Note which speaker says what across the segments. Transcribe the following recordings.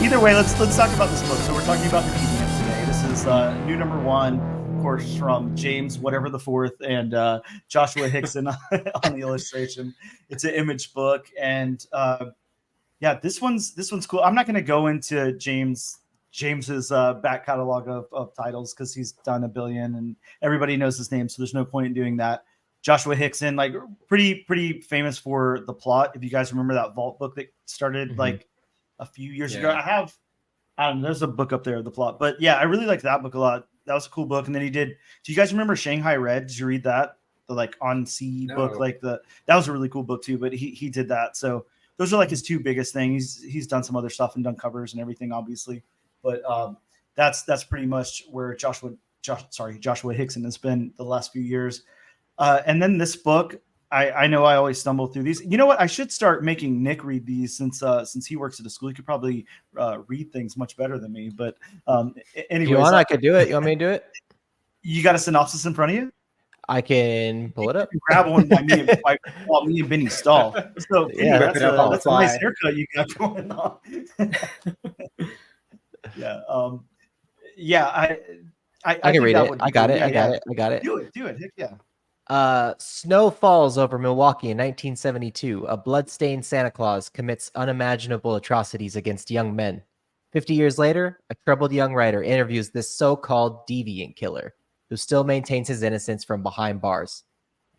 Speaker 1: Either way, let's talk about this book. So we're talking about the DEViANT today. This is new number one, of course, from James whatever the fourth and Joshua Hickson on the illustration. It's an image book, and yeah, this one's cool. I'm not going to go into James's back catalog of titles because he's done a billion and everybody knows his name, so there's no point in doing that. Joshua Hickson, like pretty famous for The Plot. If you guys remember that Vault book that started like a few years ago, I don't know, there's a book up there, The Plot. But yeah, I really like that book a lot. That was a cool book. And then he did. Do you guys remember Shanghai Red? Did you read that? The like on sea book, like that was a really cool book too. But he did that. So those are like his two biggest things. He's done some other stuff and done covers and everything, obviously. But that's pretty much where Joshua Hickson has been the last few years. And then this book, I know I always stumble through these. You know what? I should start making Nick read these since he works at a school. He could probably read things much better than me. But anyways,
Speaker 2: you want? I could do it. You want me to do it?
Speaker 1: You got a synopsis in front of you?
Speaker 2: I can pull it up.
Speaker 1: Grab one by me and Benny Stahl. So yeah, that's a nice haircut you got going on. I
Speaker 2: can read it. I got it. I got it.
Speaker 1: Do it. Heck yeah.
Speaker 2: Snow falls over Milwaukee in 1972. A blood-stained Santa Claus commits unimaginable atrocities against young men. 50 years later, a troubled young writer interviews this so-called deviant killer who still maintains his innocence from behind bars.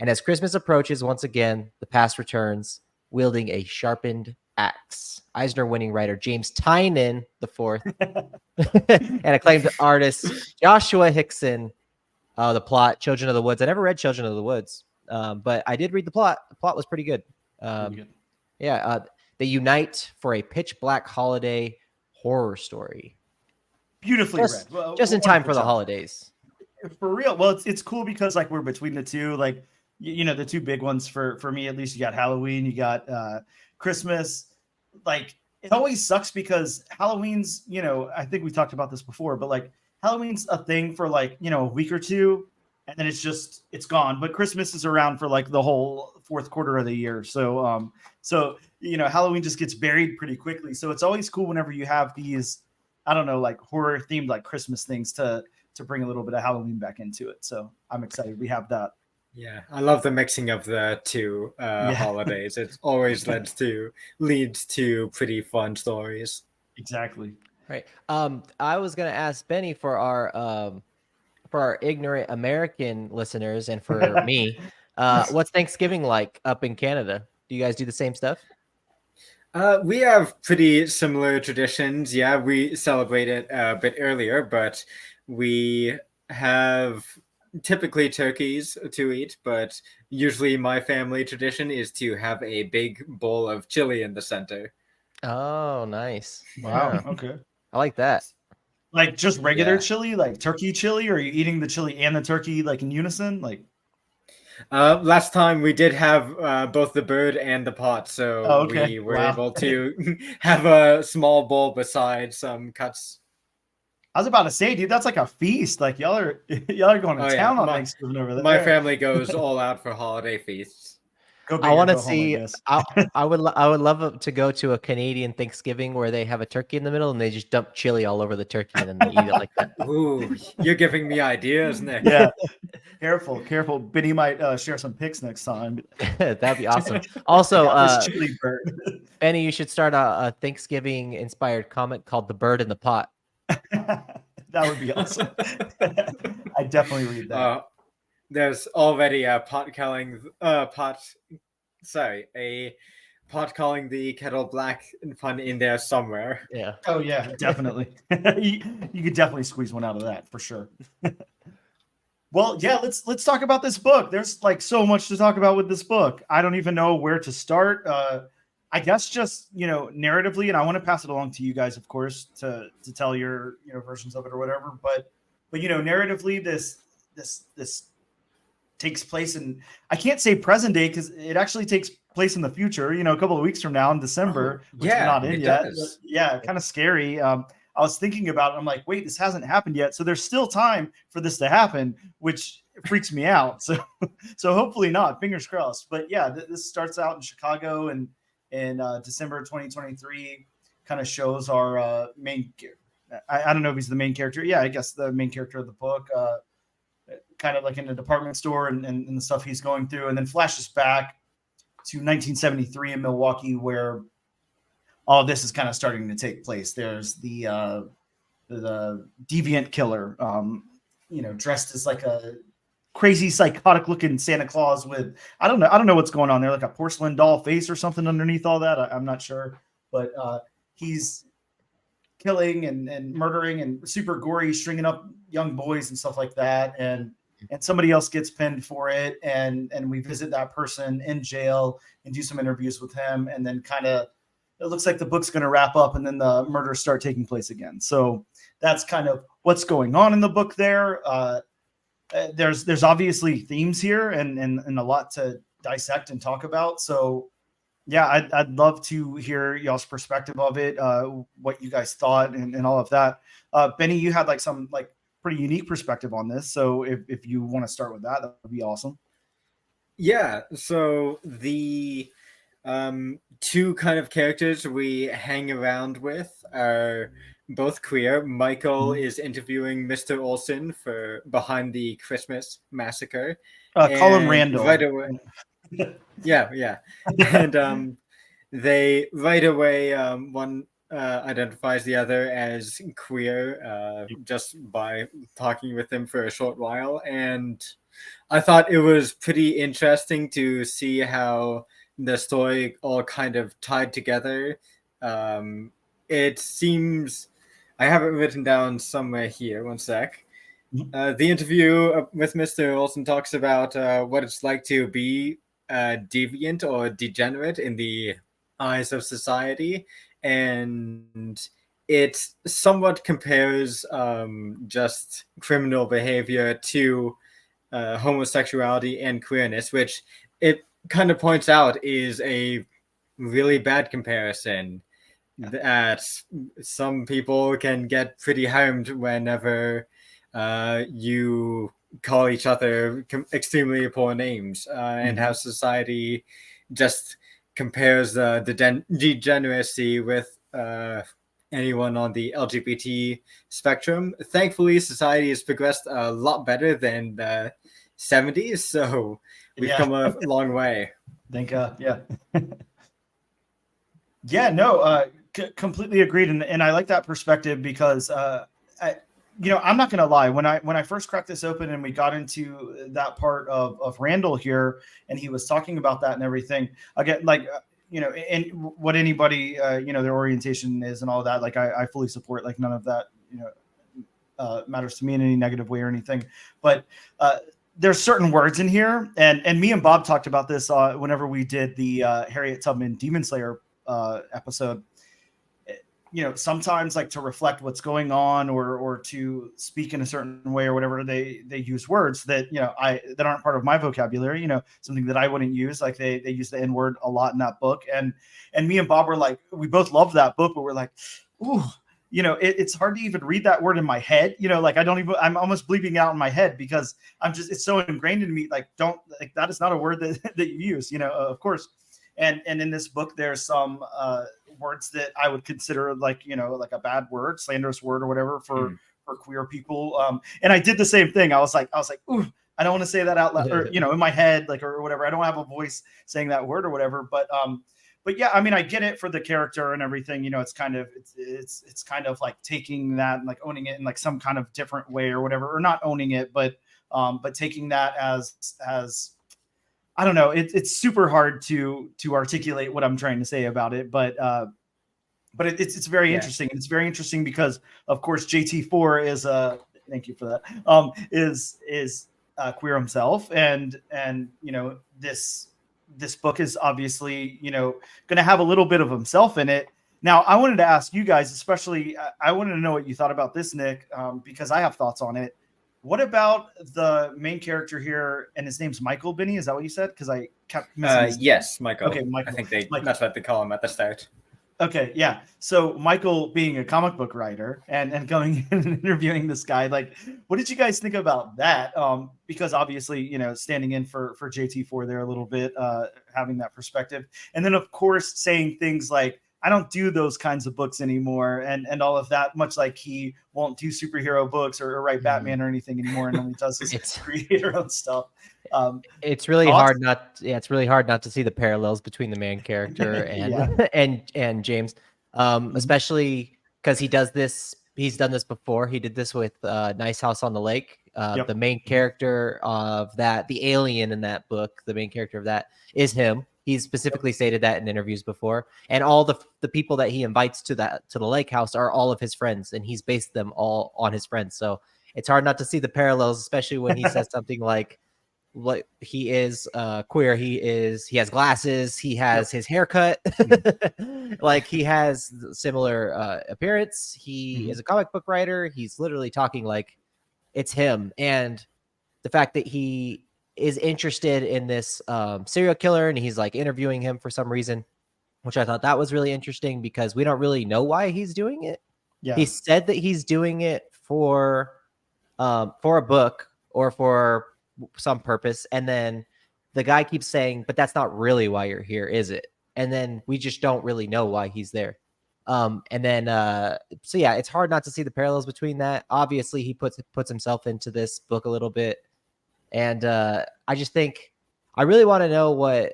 Speaker 2: And as Christmas approaches, once again, the past returns, wielding a sharpened axe. Eisner-winning writer James Tynan IV and acclaimed artist Joshua Hickson. The Plot, Children of the Woods. I never read Children of the Woods, but I did read The Plot. The Plot was pretty good. They unite for a pitch black holiday horror story.
Speaker 1: Beautifully read. Well,
Speaker 2: just in time for the holidays.
Speaker 1: For real. Well, it's cool because like we're between the two, like, you know, the two big ones for me, at least. You got Halloween, you got Christmas. Like, it always sucks because Halloween's, you know, I think we talked about this before, but like Halloween's a thing for like, you know, a week or two, and then it's gone. But Christmas is around for like the whole fourth quarter of the year. So you know, Halloween just gets buried pretty quickly. So it's always cool whenever you have these, I don't know, like horror themed like Christmas things to bring a little bit of Halloween back into it. So I'm excited we have that.
Speaker 3: Yeah, I love the mixing of the two holidays. It always leads to pretty fun stories.
Speaker 1: Exactly.
Speaker 2: Right. I was gonna ask Benny for our ignorant American listeners and for me, what's Thanksgiving like up in Canada? Do you guys do the same stuff?
Speaker 3: We have pretty similar traditions. Yeah, we celebrate it a bit earlier, but we have typically turkeys to eat. But usually my family tradition is to have a big bowl of chili in the center.
Speaker 2: Oh, nice.
Speaker 1: Wow. Yeah. Okay.
Speaker 2: I like that.
Speaker 1: Like just regular chili, like turkey chili, or are you eating the chili and the turkey like in unison? Like
Speaker 3: last time we did have both the bird and the pot, so we were able to have a small bowl beside some cuts.
Speaker 1: I was about to say, dude, that's like a feast. Like y'all are going to town on Thanksgiving over there.
Speaker 3: My family goes all out for holiday feasts.
Speaker 2: I want to see. I would love to go to a Canadian Thanksgiving where they have a turkey in the middle and they just dump chili all over the turkey and then they eat it like that.
Speaker 3: Ooh, you're giving me ideas, Nick.
Speaker 1: Yeah, careful. Benny might share some pics next time.
Speaker 2: That'd be awesome. Also, Benny, you should start a Thanksgiving-inspired comic called "The Bird in the Pot."
Speaker 1: That would be awesome. I definitely read that.
Speaker 3: There's already a pot calling the kettle black pun in there somewhere.
Speaker 2: Yeah.
Speaker 1: Oh yeah, definitely. you could definitely squeeze one out of that for sure. Well, yeah, let's talk about this book. There's like so much to talk about with this book. I don't even know where to start. I guess just, you know, narratively, and I want to pass it along to you guys, of course, to tell your, you know, versions of it or whatever. But you know, narratively, this takes place in, I can't say present day because it actually takes place in the future, you know, a couple of weeks from now in December, which we're not in yet. Yeah, kind of scary. I was thinking about it. I'm like, wait, this hasn't happened yet. So there's still time for this to happen, which freaks me out. So hopefully not, fingers crossed. But yeah, this starts out in Chicago, and in December 2023. Kind of shows our main. I don't know if he's the main character. Yeah, I guess the main character of the book. Kind of like in a department store and the stuff he's going through, and then flashes back to 1973 in Milwaukee, where all this is kind of starting to take place. There's the deviant killer, dressed as like a crazy psychotic looking Santa Claus with I don't know what's going on there, like a porcelain doll face or something underneath all that. I'm not sure, but he's killing and murdering and super gory, stringing up young boys and stuff like that, and somebody else gets pinned for it, and we visit that person in jail and do some interviews with him, and then kind of it looks like the book's going to wrap up, and then the murders start taking place again. So that's kind of what's going on in the book there. There's obviously themes here and a lot to dissect and talk about. So yeah, I'd love to hear y'all's perspective of it, what you guys thought and all of that. Benny, you had like some like pretty unique perspective on this. So if you want to start with that, that would be awesome.
Speaker 3: Yeah. So the two kind of characters we hang around with are both queer. Michael is interviewing Mr. Olson for Behind the Christmas Massacre.
Speaker 1: Call him Randall.
Speaker 3: Right away. Yeah. And they right away one identifies the other as queer just by talking with him for a short while. And I thought it was pretty interesting to see how the story all kind of tied together. It seems, I have it written down somewhere here, one sec. The interview with Mr. Olson talks about what it's like to be deviant or degenerate in the eyes of society, and it somewhat compares just criminal behavior to homosexuality and queerness, which it kind of points out is a really bad comparison. That some people can get pretty harmed whenever you call each other extremely poor names, and how society just compares the degeneracy with anyone on the LGBT spectrum. Thankfully, society has progressed a lot better than the 70s, so we've come a long way.
Speaker 1: Thank God. Yeah. Yeah, no, completely agreed. And I like that perspective because, I'm not going to lie. When I first cracked this open and we got into that part of Randall here, and he was talking about that and everything, again, like, and what anybody, their orientation is and all that, like, I fully support, like, none of that, matters to me in any negative way or anything. But there's certain words in here. And me and Bob talked about this whenever we did the Harriet Tubman Demon Slayer episode. Sometimes, like, to reflect what's going on or to speak in a certain way or whatever, they use words that that aren't part of my vocabulary, something that I wouldn't use. Like they use the N-word a lot in that book, and me and Bob were like, we both loved that book, but we're like, ooh, it's hard to even read that word in my head, like I'm almost bleeping out in my head because it's so ingrained in me, like, that is not a word that you use, of course. And in this book, there's some words that I would consider like a bad word, slanderous word or whatever for queer people. And I did the same thing. I was like, ooh, I don't want to say that out loud, or in my head, like, or whatever. I don't have a voice saying that word or whatever. But yeah, I mean, I get it for the character and everything. It's kind of it's kind of like taking that and like owning it in like some kind of different way or whatever, or not owning it, but taking that as I don't know. It's super hard to articulate what I'm trying to say about it, but it's very interesting. It's very interesting because, of course, JT4 is thank you for that. Is queer himself, and this book is obviously going to have a little bit of himself in it. Now, I wanted to ask you guys, especially, I wanted to know what you thought about this, Nick, because I have thoughts on it. What about the main character here? And his name's Michael, Benny. Is that what you said? Because I kept missing his
Speaker 3: yes, Michael.
Speaker 1: Okay, Michael.
Speaker 3: I think that's what they call him at the start.
Speaker 1: Okay, yeah. So Michael being a comic book writer and going and interviewing this guy, like, what did you guys think about that? Because obviously, standing in for JT4 there a little bit, having that perspective, and then of course saying things like, "I don't do those kinds of books anymore," and all of that. Much like he won't do superhero books or write Batman or anything anymore, and only does his
Speaker 2: It's
Speaker 1: creator own stuff.
Speaker 2: it's really
Speaker 1: Thoughts?
Speaker 2: hard not it's really hard not to see the parallels between the main character and
Speaker 1: Yeah.
Speaker 2: and James, especially because he's done this before. He did this with Nice House on the Lake.
Speaker 1: Yep.
Speaker 2: The main character of that, the alien in that book, the main character of that is him. He's specifically stated that in interviews before, and all the people that he invites to the lake house are all of his friends, and he's based them all on his friends. So it's hard not to see the parallels, especially when he says something like he is queer, he has glasses, he has his haircut, like he has similar appearance, he is a comic book writer, he's literally talking like it's him. And the fact that he is interested in this serial killer and he's like interviewing him for some reason, which I thought that was really interesting because we don't really know why he's doing it.
Speaker 1: Yeah.
Speaker 2: He said that he's doing it for a book or for some purpose, and then the guy keeps saying, but that's not really why you're here, is it? And then we just don't really know why he's there. And then so yeah, it's hard not to see the parallels between that. Obviously he puts himself into this book a little bit, and I just think I really want to know what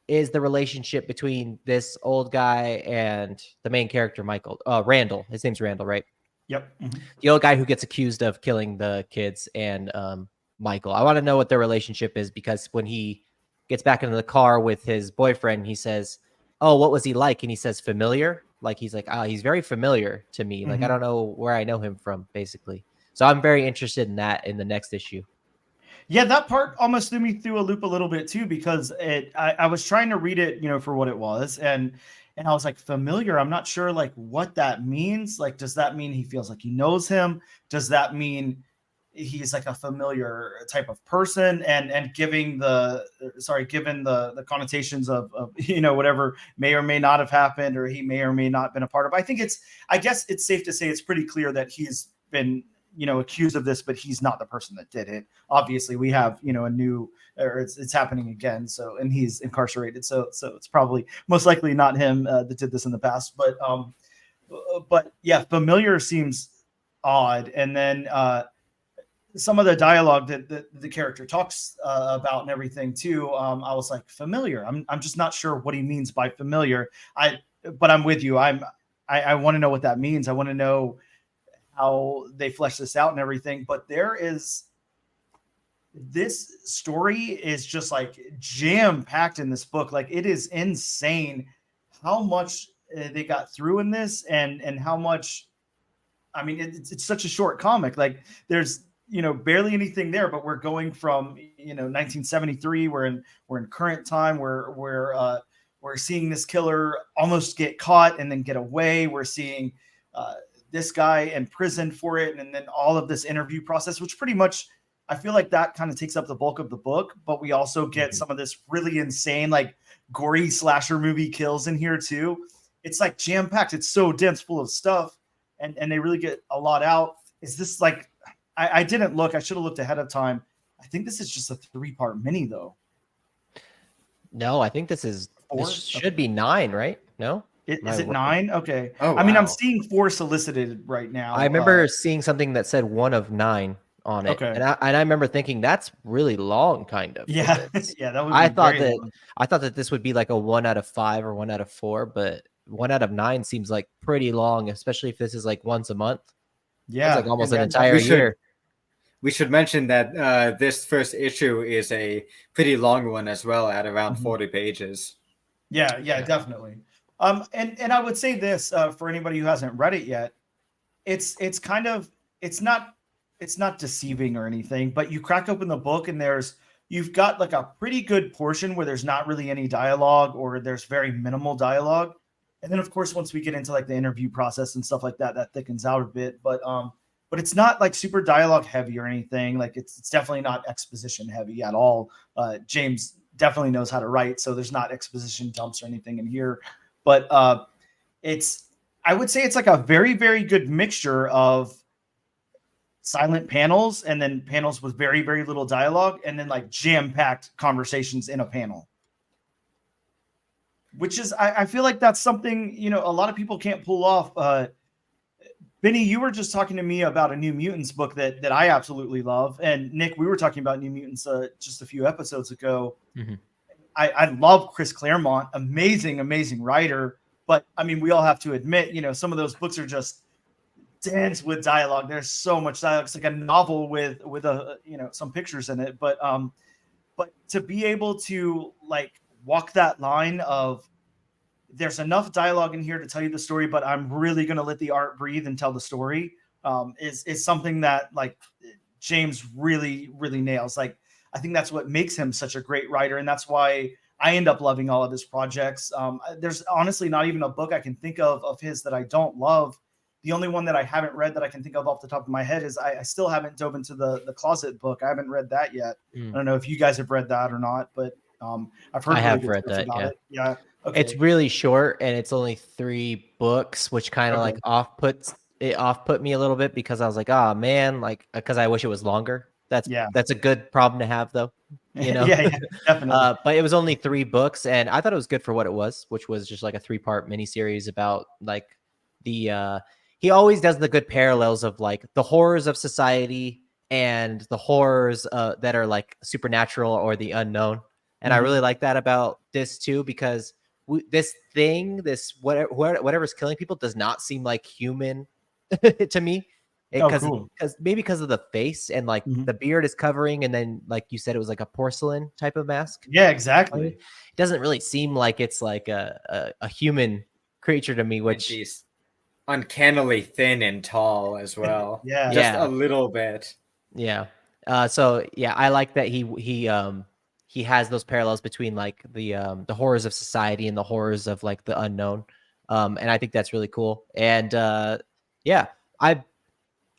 Speaker 2: is the relationship between this old guy and the main character, Michael Randall. His name's Randall, right?
Speaker 1: Yep.
Speaker 2: The old guy who gets accused of killing the kids, and Michael. I want to know what their relationship is, because when he gets back into the car with his boyfriend, he says, "Oh, what was he like?" And he says, "Familiar." Like he's like, he's very familiar to me. Like I don't know where I know him from, basically. So I'm very interested in that in the next issue.
Speaker 1: Yeah, that part almost threw me through a loop a little bit too, because I was trying to read it, for what it was, and I was like, familiar. I'm not sure like what that means. Like, does that mean he feels like he knows him? Does that mean he's like a familiar type of person? And given the connotations of whatever may or may not have happened, or he may or may not have been a part of. I guess it's safe to say it's pretty clear that he's been accused of this, but he's not the person that did it. Obviously, we have a new, or it's happening again. So, and he's incarcerated. So it's probably most likely not him that did this in the past. But yeah, familiar seems odd. And then some of the dialogue that the character talks about and everything too, I was like, familiar. I'm just not sure what he means by familiar. But I'm with you. I want to know what that means. I want to know how they flesh this out and everything. But this story is just like jam packed in this book. Like, it is insane how much they got through in this, and how much. I mean, it's such a short comic. Like, there's barely anything there, but we're going from 1973. We're in current time. We're seeing this killer almost get caught and then get away. We're seeing this guy in prison for it, and then all of this interview process, which pretty much I feel like that kind of takes up the bulk of the book. But we also get some of this really insane, like, gory slasher movie kills in here too. It's like jam packed. It's so dense, full of stuff, and they really get a lot out. Is this like? I didn't look. I should have looked ahead of time. I think this is just a 3-part mini, though.
Speaker 2: No, I think this should be 9, right? No?
Speaker 1: Is it 9? Okay.
Speaker 3: Oh, wow.
Speaker 1: I mean, I'm seeing 4 solicited right now.
Speaker 2: I remember seeing something that said 1 of 9 on it.
Speaker 1: Okay.
Speaker 2: And I remember thinking that's really long, kind of.
Speaker 1: Yeah. Yeah, that would be
Speaker 2: I thought
Speaker 1: long.
Speaker 2: that this would be like a 1 out of 5 or 1 out of 4, but 1 out of 9 seems like pretty long, especially if this is like once a month.
Speaker 1: Yeah.
Speaker 2: It's like almost an entire year.
Speaker 3: We should mention that this first issue is a pretty long one as well, at around 40 pages.
Speaker 1: Yeah, definitely. And I would say this for anybody who hasn't read it yet, it's not deceiving or anything, but you crack open the book and you've got like a pretty good portion where there's not really any dialogue, or there's very minimal dialogue. And then of course, once we get into like the interview process and stuff like that, that thickens out a bit. But it's not like super dialogue heavy or anything. Like, it's definitely not exposition heavy at all. James definitely knows how to write, so there's not exposition dumps or anything in here. but I would say it's like a very, very good mixture of silent panels and then panels with very, very little dialogue, and then like jam-packed conversations in a panel. Which is, I feel like that's something, you know, a lot of people can't pull off. Benny, you were just talking to me about a New Mutants book that I absolutely love. And Nick, we were talking about New Mutants just a few episodes ago.
Speaker 2: Mm-hmm.
Speaker 1: I love Chris Claremont, amazing, amazing writer. But I mean, we all have to admit, you know, some of those books are just dense with dialogue. There's so much dialogue. It's like a novel with a, you know, some pictures in it. But to be able to like walk that line of, there's enough dialogue in here to tell you the story, but I'm really going to let the art breathe and tell the story, is something that like James really, really nails. Like, I think that's what makes him such a great writer. And that's why I end up loving all of his projects. There's honestly not even a book I can think of his that I don't love. The only one that I haven't read that I can think of off the top of my head is I still haven't dove into the Closet book. I haven't read that yet. I don't know if you guys have read that or not, but I've heard
Speaker 2: I
Speaker 1: really
Speaker 2: have
Speaker 1: good
Speaker 2: read
Speaker 1: stuff
Speaker 2: that.
Speaker 1: about
Speaker 2: Yeah.
Speaker 1: it. Yeah. Okay.
Speaker 2: It's really short and it's only 3 books, which kind of like off-put me a little bit because I was like, oh man, like, because I wish it was longer. That's a good problem to have though, you know?
Speaker 1: yeah, definitely.
Speaker 2: But it was only 3 books and I thought it was good for what it was, which was just like a 3-part miniseries about like the, he always does the good parallels of like the horrors of society and the horrors that are like supernatural or the unknown. And I really like that about this too, because this whatever's killing people does not seem like human to me. Because of the face and like the beard is covering, and then like you said, it was like a porcelain type of mask.
Speaker 1: Yeah, exactly.
Speaker 2: It doesn't really seem like it's like a human creature to me, which
Speaker 3: she's uncannily thin and tall as well.
Speaker 1: Yeah.
Speaker 3: Just a little bit.
Speaker 2: Yeah. So yeah, I like that he has those parallels between like the horrors of society and the horrors of like the unknown. And I think that's really cool. And yeah,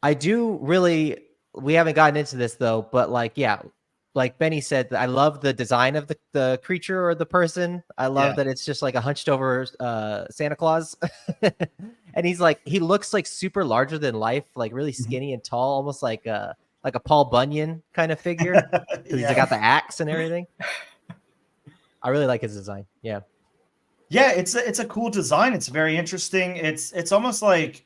Speaker 2: I do really, we haven't gotten into this though, but like, yeah, like Benny said, I love the design of the creature or the person. I love that it's just like a hunched over Santa Claus. And he looks like super larger than life, like really skinny and tall, almost like a Paul Bunyan kind of figure. He's got the axe and everything. I really like his design. Yeah.
Speaker 1: Yeah, it's a cool design. It's very interesting. It's almost like,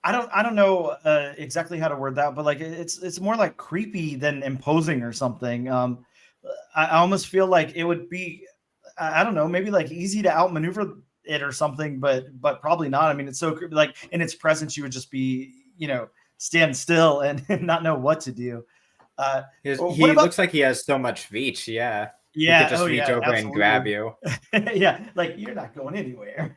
Speaker 1: I don't know exactly how to word that, but like it's more like creepy than imposing or something. I almost feel like it would be, I don't know, maybe like easy to outmaneuver it or something, but probably not. I mean, it's so like in its presence, you would just be, you know, stand still and not know what to do.
Speaker 3: He looks like he has so much reach. Yeah.
Speaker 1: Yeah.
Speaker 3: He could just reach over and grab you.
Speaker 1: Yeah. Like, you're not going anywhere.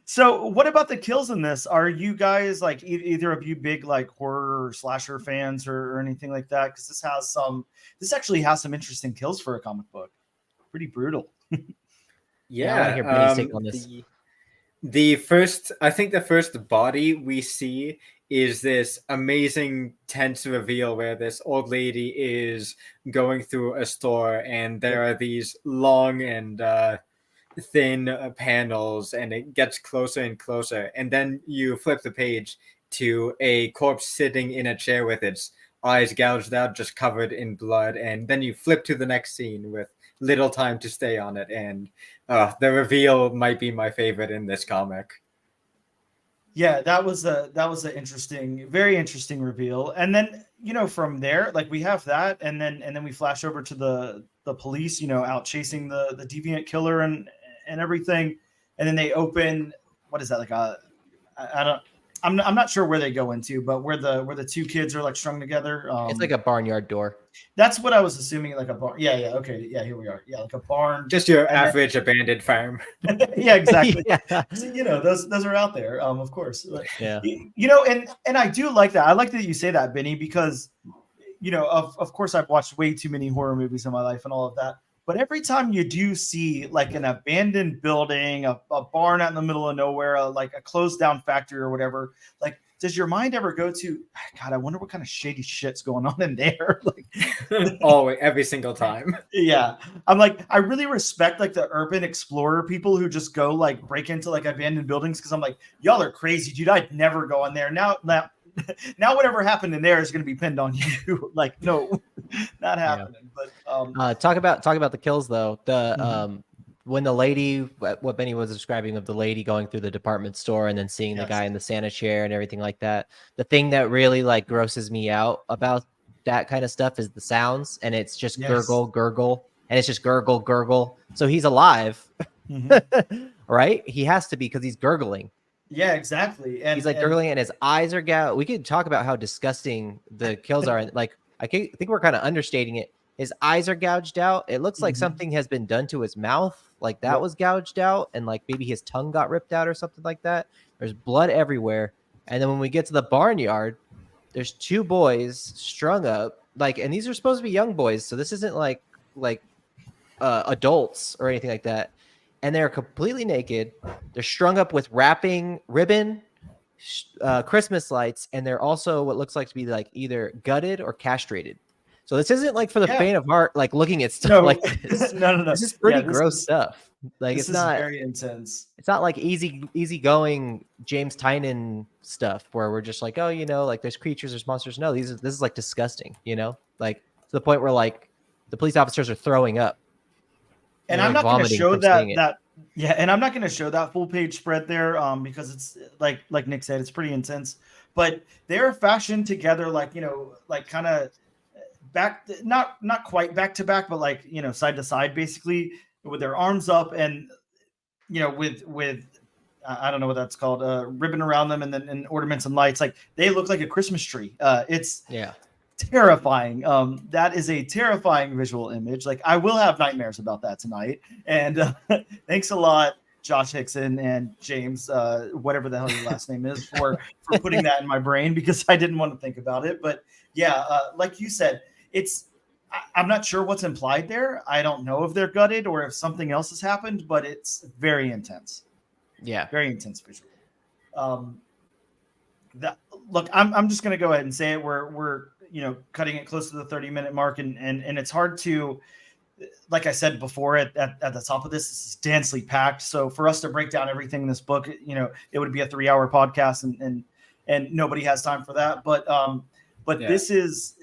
Speaker 1: So what about the kills in this? Are you guys like either of you big like horror or slasher fans or anything like that? Because this actually has some interesting kills for a comic book. Pretty brutal.
Speaker 2: Yeah, I want to hear Benny's take on this.
Speaker 3: I think the first body we see is this amazing tense reveal where this old lady is going through a store and there are these long and thin panels and it gets closer and closer, and then you flip the page to a corpse sitting in a chair with its eyes gouged out, just covered in blood, and then you flip to the next scene with little time to stay on it, and the reveal might be my favorite in this comic.
Speaker 1: Yeah, that was a very interesting reveal. And then, you know, from there, like we have that, and then we flash over to the police, you know, out chasing the deviant killer and everything, and then they open, what is that, like I'm not sure where they go into, but where the 2 kids are like strung together.
Speaker 2: It's like a barnyard door.
Speaker 1: That's what I was assuming, like a barn. Yeah, okay, yeah, here we are. Yeah, like a barn.
Speaker 3: Just your average abandoned farm.
Speaker 1: Yeah, exactly.
Speaker 2: Yeah.
Speaker 1: So, you know, those are out there, of course. But,
Speaker 2: yeah.
Speaker 1: You know, and I do like that. I like that you say that, Benny, because, you know, of course I've watched way too many horror movies in my life and all of that. But every time you do see like an abandoned building, a barn out in the middle of nowhere, like a closed down factory or whatever, like does your mind ever go to, God, I wonder what kind of shady shit's going on in there? Like,
Speaker 3: always, every single time.
Speaker 1: yeah, I'm like, I really respect like the urban explorer people who just go like break into like abandoned buildings, because I'm like, y'all are crazy, dude. I'd never go in there. Now, whatever happened in there is going to be pinned on you. Like, no, not happening. But
Speaker 2: talk about the kills though. The when the lady, what Benny was describing of the lady going through the department store and then seeing the guy in the Santa chair and everything like that. The thing that really like grosses me out about that kind of stuff is the sounds, and it's just gurgle, gurgle, and it's just gurgle, gurgle. So he's alive, right? He has to be, because he's gurgling.
Speaker 1: Yeah, exactly. And
Speaker 2: he's like gurgling, and his eyes are gouged. We could talk about how disgusting the kills are. Like, I think we're kind of understating it. His eyes are gouged out. It looks like something has been done to his mouth. Like that was gouged out, and like maybe his tongue got ripped out or something like that. There's blood everywhere. And then when we get to the barnyard, there's two boys strung up. Like, and these are supposed to be young boys, so this isn't like adults or anything like that. And they're completely naked. They're strung up with wrapping ribbon, Christmas lights, and they're also what looks like to be like either gutted or castrated. So this isn't like for the faint of heart, like looking at stuff like this.
Speaker 1: No.
Speaker 2: This is pretty gross stuff. Like, it's not
Speaker 1: very intense.
Speaker 2: It's not like easy going James Tynion stuff where we're just like, oh, you know, like there's creatures, there's monsters. No, this is like disgusting, you know, like to the point where like the police officers are throwing up.
Speaker 1: And I'm not going to show that. Yeah, and I'm not going to show that full page spread there, because it's like Nick said, it's pretty intense. But they're fashioned together, like, you know, like kind of back, not quite back to back, but like, you know, side to side, basically, with their arms up, and you know, with I don't know what that's called, ribbon around them, and then and ornaments and lights. Like, they look like a Christmas tree. It's terrifying. That is a terrifying visual image. Like, I will have nightmares about that tonight. And thanks a lot, Josh Hickson and James, whatever the hell your last name is, for putting that in my brain, because I didn't want to think about it. But yeah, like you said, I'm not sure what's implied there. I don't know if they're gutted or if something else has happened, but it's very intense.
Speaker 2: Yeah,
Speaker 1: very intense visual. Look, I'm just gonna go ahead and say it. We're you know, cutting it close to the 30-minute mark, and it's hard to, like I said before at the top of this is densely packed. So for us to break down everything in this book, you know, it would be a 3-hour podcast, and nobody has time for that. But this is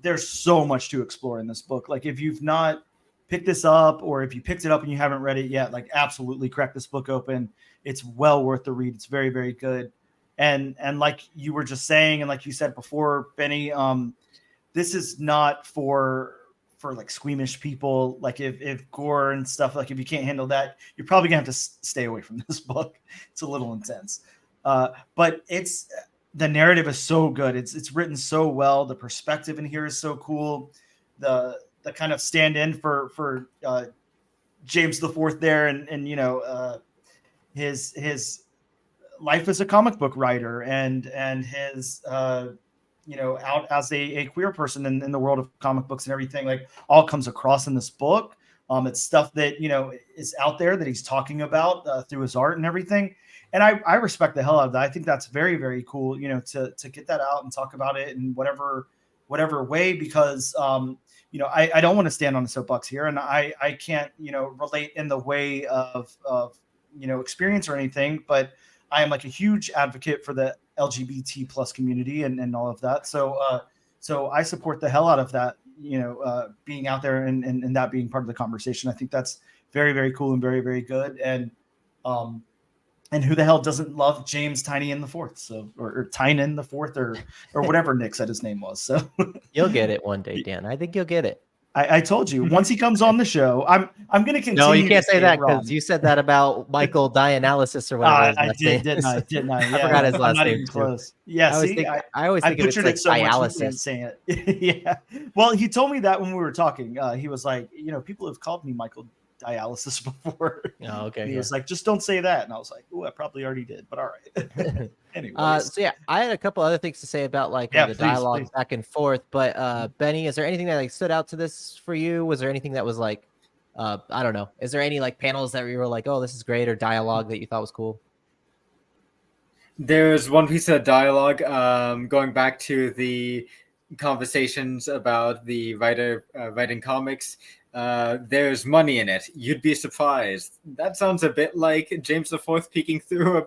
Speaker 1: there's so much to explore in this book. Like, if you've not picked this up, or if you picked it up and you haven't read it yet, like, absolutely crack this book open. It's well worth the read. It's very, very good. And like you were just saying, and like you said before, Benny, this is not for like squeamish people. Like, if gore and stuff, like if you can't handle that, you're probably gonna have to stay away from this book. It's a little intense, but the narrative is so good. It's written so well. The perspective in here is so cool. The kind of stand-in for James the Fourth there, and you know, his life as a comic book writer, and his you know, out as a queer person in the world of comic books and everything, like, all comes across in this book. It's stuff that, you know, is out there that he's talking about through his art and everything. And I respect the hell out of that. I think that's very, very cool, you know, to get that out and talk about it in whatever way, because you know, I don't want to stand on a soapbox here, and I can't, you know, relate in the way of you know, experience or anything, but I am like a huge advocate for the LGBT plus community and all of that. So I support the hell out of that, you know, being out there and that being part of the conversation. I think that's very, very cool and very, very good. And who the hell doesn't love James Tynion the Fourth? So, or Tynion the Fourth, or whatever Nick said his name was. So
Speaker 2: you'll get it one day, Dan. I think you'll get it.
Speaker 1: I told you, once he comes on the show, I'm going to continue.
Speaker 2: No, you can't say that, because you said that about Michael Dianalysis or whatever.
Speaker 1: I did, didn't I? Yeah,
Speaker 2: I forgot his last name.
Speaker 1: Close. Yeah,
Speaker 2: I always think
Speaker 1: butchered
Speaker 2: of
Speaker 1: it so
Speaker 2: dialysis.
Speaker 1: much saying it. Yeah. Well, he told me that when we were talking. He was like, you know, people have called me Michael dialysis before.
Speaker 2: Oh, okay.
Speaker 1: And he was like, just don't say that. And I was like, oh, I probably already did, but all right. Anyways.
Speaker 2: So yeah, I had a couple other things to say about like
Speaker 1: Yeah,
Speaker 2: the
Speaker 1: please,
Speaker 2: dialogue
Speaker 1: please.
Speaker 2: back and forth. But Benny, is there anything that like stood out to this for you? Was there anything that was like, I don't know, is there any like panels that you were like, oh, this is great, or dialogue that you thought was cool?
Speaker 3: There's one piece of dialogue going back to the conversations about the writer writing comics. There's money in it. You'd be surprised. That sounds a bit like James IV peeking through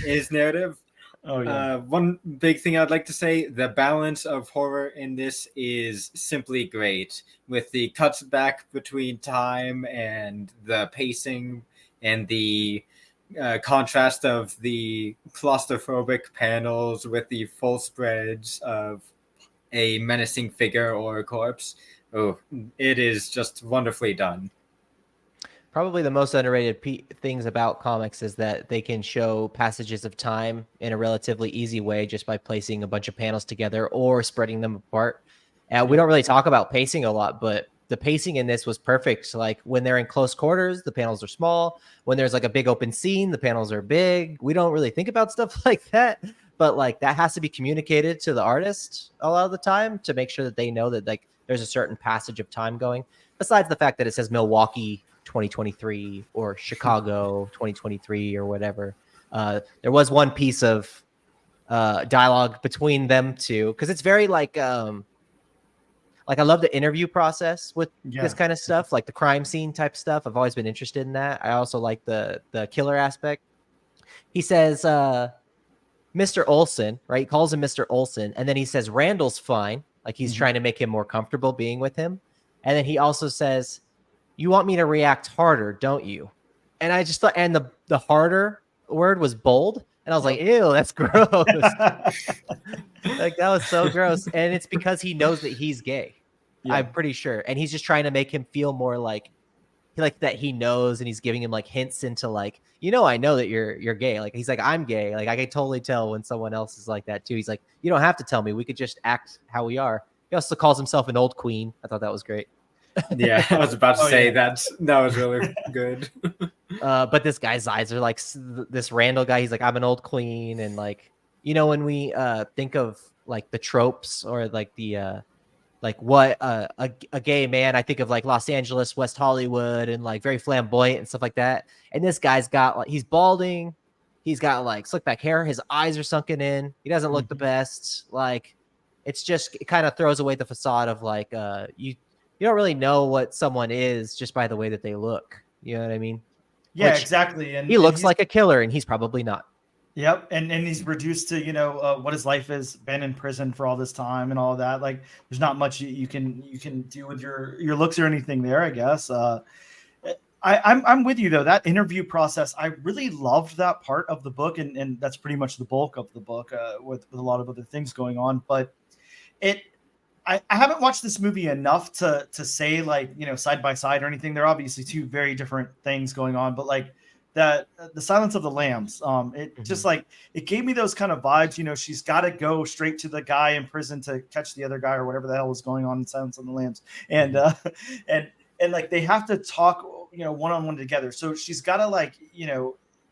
Speaker 3: his narrative.
Speaker 1: Oh yeah.
Speaker 3: One big thing I'd like to say, the balance of horror in this is simply great, with the cuts back between time and the pacing and the contrast of the claustrophobic panels with the full spreads of a menacing figure or a corpse. Oh, it is just wonderfully done.
Speaker 2: Probably the most underrated things about comics is that they can show passages of time in a relatively easy way just by placing a bunch of panels together or spreading them apart. We don't really talk about pacing a lot, but the pacing in this was perfect. Like when they're in close quarters, the panels are small. When there's like a big open scene, the panels are big. We don't really think about stuff like that, but like that has to be communicated to the artist a lot of the time to make sure that they know that like there's a certain passage of time going. Besides the fact that it says Milwaukee 2023 or Chicago 2023 or whatever. There was one piece of dialogue between them two because it's very like I love the interview process with this kind of stuff, like the crime scene type stuff. I've always been interested in that. I also like the killer aspect. He says Mr. Olson, right? He calls him Mr. Olson, and then he says Randall's fine, like he's trying to make him more comfortable being with him. And then he also says, you want me to react harder, don't you? And I just thought, and the harder word was bold. And I was like, ew, that's gross. Like that was so gross. And it's because he knows that he's gay. Yeah. I'm pretty sure. And he's just trying to make him feel more like that he knows, and he's giving him like hints into like, I know that you're gay. Like he's like, I'm gay. Like I can totally tell when someone else is like that too. He's like, you don't have to tell me. We could just act how we are. He also calls himself an old queen. I thought that was great.
Speaker 3: Yeah, I was about to say that was really good.
Speaker 2: But this guy's eyes are like this Randall guy. He's like, I'm an old queen. And like, when we think of like the tropes or like the like what a gay man, I think of like Los Angeles, West Hollywood, and like very flamboyant and stuff like that. And this guy's got like, he's balding. He's got like slick back hair. His eyes are sunken in. He doesn't look the best. Like it's just, it kind of throws away the facade of like, you don't really know what someone is just by the way that they look. You know what I mean?
Speaker 1: Yeah, exactly.
Speaker 2: And he looks like a killer, and he's probably not.
Speaker 1: Yep. And he's reduced to, what his life has been in prison for all this time and all of that. Like there's not much you can do with your looks or anything there, I guess. I'm with you though. That interview process, I really loved that part of the book. And that's pretty much the bulk of the book with a lot of other things going on. But I haven't watched this movie enough to say like, side by side or anything. They're obviously two very different things going on, but like that, the Silence of the Lambs, just like, it gave me those kind of vibes. She's got to go straight to the guy in prison to catch the other guy or whatever the hell was going on in Silence of the Lambs. And, and like, they have to talk, one-on-one together. So she's got to like,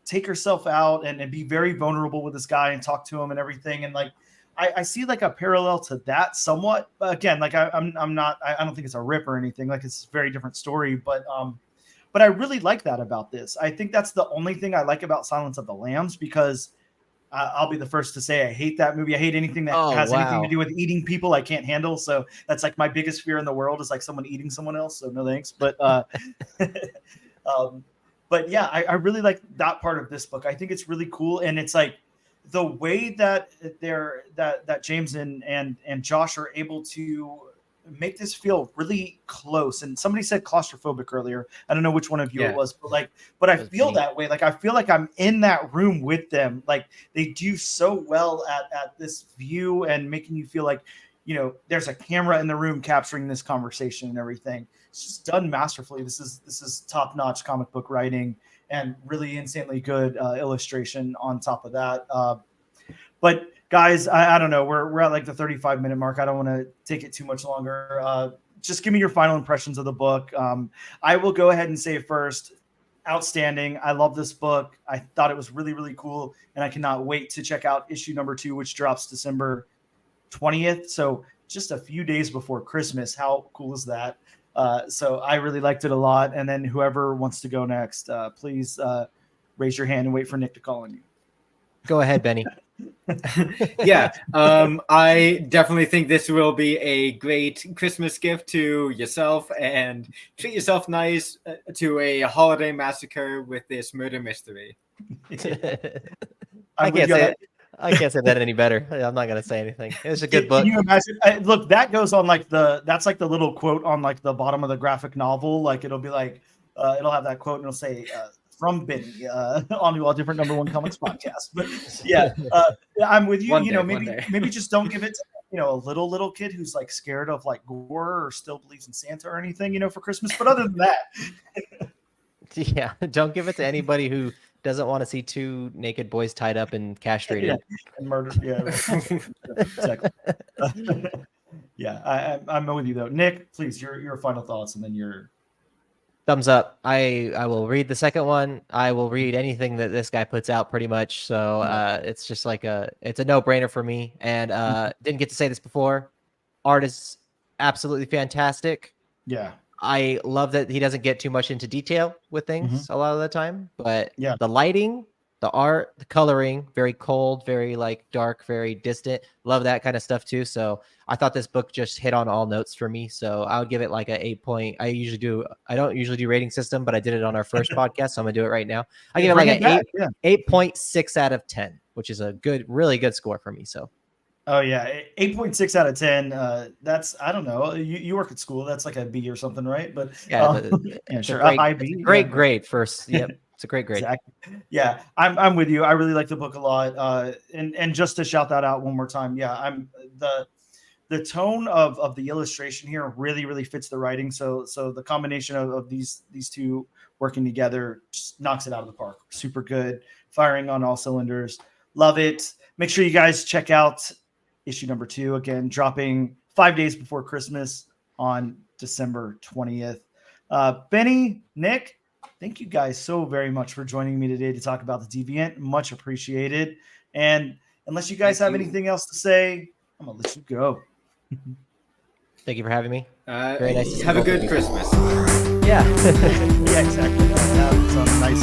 Speaker 1: take herself out and be very vulnerable with this guy and talk to him and everything. And like, I see like a parallel to that somewhat, but again, like I don't think it's a rip or anything. Like it's a very different story, but I really like that about this. I think that's the only thing I like about Silence of the Lambs, because I'll be the first to say I hate that movie. I hate anything that has anything to do with eating people. I can't handle. So that's like my biggest fear in the world is like someone eating someone else. So no thanks. But but yeah, I really like that part of this book. I think it's really cool, and it's like, the way that that James and Josh are able to make this feel really close. And somebody said claustrophobic earlier. I don't know which one of you it was, but I feel that way. Like I feel like I'm in that room with them. Like they do so well at this view and making you feel like, there's a camera in the room capturing this conversation and everything. It's just done masterfully. This is top-notch comic book writing and really insanely good illustration on top of that. But guys, I don't know. We're at like the 35-minute mark. I don't want to take it too much longer. just give me your final impressions of the book. I will go ahead and say first, outstanding. I love this book. I thought it was really, really cool, and I cannot wait to check out issue number 2, which drops December 20th. So just a few days before Christmas. How cool is that? So I really liked it a lot. And then whoever wants to go next, please raise your hand and wait for Nick to call on you.
Speaker 2: Go ahead, Benny.
Speaker 3: Yeah, I definitely think this will be a great Christmas gift to yourself, and treat yourself nice to a holiday massacre with this murder mystery.
Speaker 2: I can't say that any better. I'm not gonna say anything. It's a good book.
Speaker 1: Can you imagine? Look, that goes on like that's like the little quote on like the bottom of the graphic novel. Like it'll be like it'll have that quote and it'll say from Benny on all different number 1 comics podcasts. But yeah, I'm with you. Maybe just don't give it to, a little kid who's like scared of like gore or still believes in Santa or anything, for Christmas. But other than that,
Speaker 2: yeah, don't give it to anybody who doesn't want to see 2 naked boys tied up and castrated
Speaker 1: and murdered. Yeah, exactly. Yeah, I'm with you though. Nick, please, your final thoughts, and then your
Speaker 2: thumbs up. I will read the second one. I will read anything that this guy puts out pretty much. So it's just like it's a no-brainer for me. And didn't get to say this before. Art is absolutely fantastic.
Speaker 1: Yeah.
Speaker 2: I love that he doesn't get too much into detail with things a lot of the time, but the lighting, the art, the coloring, very cold, very like dark, very distant. Love that kind of stuff too. So I thought this book just hit on all notes for me. So I would give it like a 8 point. I don't usually do rating system, but I did it on our first podcast. So I'm gonna do it right now. I give it like an 8.6 out of 10, which is a really good score for me. So.
Speaker 1: Oh yeah, 8.6 out of 10. That's, I don't know. You work at school. That's like a B or something, right? But
Speaker 2: yeah,
Speaker 1: sure, a high B.
Speaker 2: Great grade first. Yep, it's a great grade.
Speaker 1: Exactly. Yeah, I'm with you. I really like the book a lot. And just to shout that out one more time, yeah, I'm the tone of the illustration here really, really fits the writing. So the combination of these 2 working together just knocks it out of the park. Super good, firing on all cylinders. Love it. Make sure you guys check out issue number 2, again, dropping 5 days before Christmas on December 20th. Benny, Nick, thank you guys so very much for joining me today to talk about the DEViANT. Much appreciated. And unless you guys have anything else to say, I'm going to let you go.
Speaker 2: Thank you for having me.
Speaker 3: Very nice. Have a good Christmas.
Speaker 2: Yeah.
Speaker 1: Yeah, exactly. Have some nice